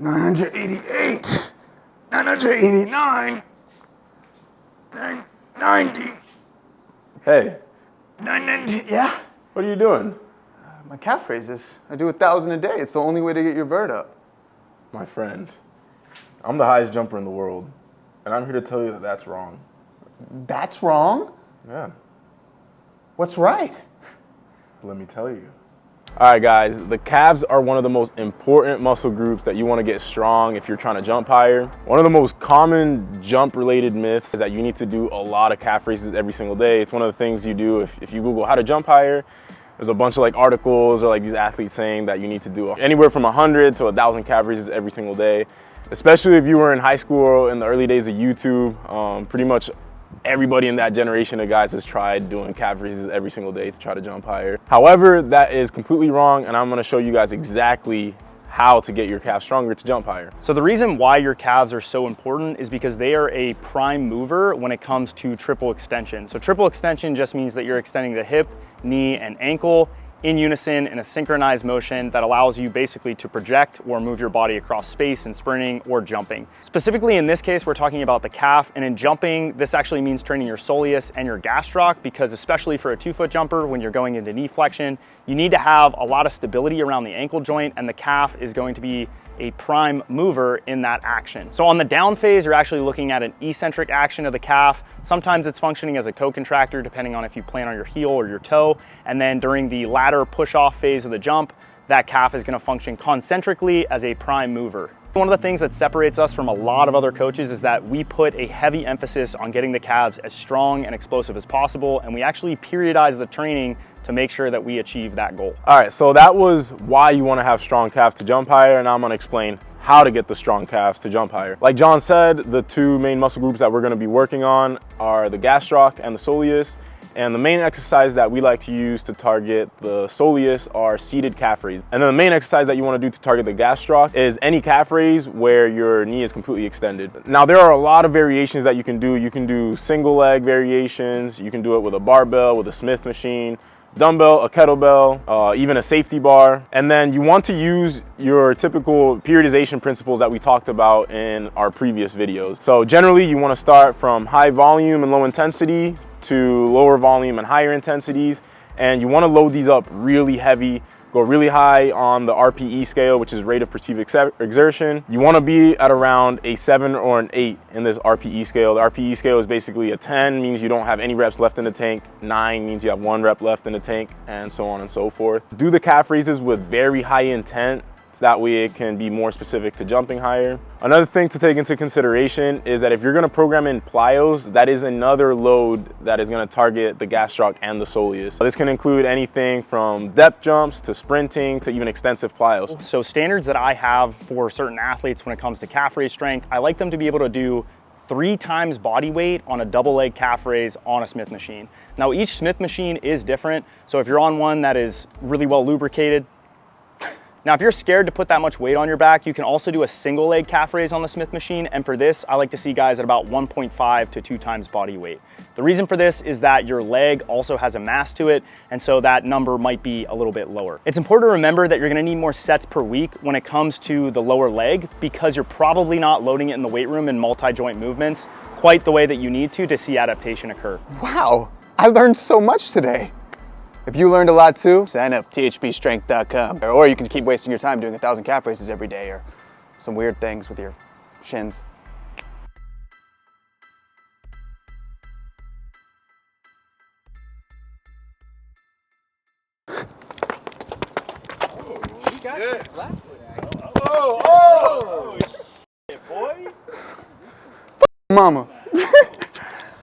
988, 989, 990. Hey. 990, yeah? What are you doing? My calf raises. I do 1,000 a day. It's the only way to get your vert up. My friend, I'm the highest jumper in the world, and I'm here to tell you that that's wrong. That's wrong? Yeah. What's right? Let me tell you. All right, guys, the calves are one of the most important muscle groups that you want to get strong if you're trying to jump higher. One of the most common jump-related myths is that you need to do a lot of calf raises every single day. It's one of the things you do if you Google how to jump higher. There's a bunch of articles or these athletes saying that you need to do anywhere from 100 to 1,000 calf raises every single day. Especially if you were in high school or in the early days of YouTube, pretty much everybody in that generation of guys has tried doing calf raises every single day to try to jump higher. However, that is completely wrong, and I'm gonna show you guys exactly how to get your calves stronger to jump higher. So the reason why your calves are so important is because they are a prime mover when it comes to triple extension. So triple extension just means that you're extending the hip, knee, and ankle in unison in a synchronized motion that allows you basically to project or move your body across space in sprinting or jumping. Specifically in this case, we're talking about the calf, and in jumping, this actually means training your soleus and your gastroc, because especially for a 2-foot jumper, when you're going into knee flexion, you need to have a lot of stability around the ankle joint, and the calf is going to be a prime mover in that action. So on the down phase, you're actually looking at an eccentric action of the calf. Sometimes it's functioning as a co-contractor, depending on if you plan on your heel or your toe. And then during the latter push-off phase of the jump, that calf is gonna function concentrically as a prime mover. One of the things that separates us from a lot of other coaches is that we put a heavy emphasis on getting the calves as strong and explosive as possible, and we actually periodize the training to make sure that we achieve that goal. All right, so that was why you want to have strong calves to jump higher, and now I'm going to explain how to get the strong calves to jump higher. Like John said, the two main muscle groups that we're going to be working on are the gastroc and the soleus. And the main exercise that we like to use to target the soleus are seated calf raises. And then the main exercise that you want to do to target the gastroc is any calf raise where your knee is completely extended. Now, there are a lot of variations that you can do. You can do single leg variations. You can do it with a barbell, with a Smith machine, dumbbell, a kettlebell, even a safety bar. And then you want to use your typical periodization principles that we talked about in our previous videos. So generally you want to start from high volume and low intensity to lower volume and higher intensities. And you want to load these up really heavy. Go really high on the RPE scale, which is rate of perceived exertion. You want to be at around a 7 or an 8 in this RPE scale. The RPE scale is basically a 10 means you don't have any reps left in the tank, 9 means you have 1 rep left in the tank, and so on and so forth. Do the calf raises with very high intent, so that way it can be more specific to jumping higher. Another thing to take into consideration is that if you're gonna program in plyos, that is another load that is gonna target the gastroc and the soleus. This can include anything from depth jumps to sprinting to even extensive plyos. So standards that I have for certain athletes when it comes to calf raise strength, I like them to be able to do 3 times body weight on a double leg calf raise on a Smith machine. Now each Smith machine is different, so if you're on one that is really well lubricated, now, if you're scared to put that much weight on your back, you can also do a single leg calf raise on the Smith machine. And for this, I like to see guys at about 1.5 to 2 times body weight. The reason for this is that your leg also has a mass to it, and so that number might be a little bit lower. It's important to remember that you're gonna need more sets per week when it comes to the lower leg, because you're probably not loading it in the weight room in multi-joint movements quite the way that you need to see adaptation occur. Wow, I learned so much today. If you learned a lot too, sign up THPstrength.com. Or you can keep wasting your time doing 1,000 calf raises every day or some weird things with your shins. Oh, you got your flat foot. Oh, shit, boy. Mama.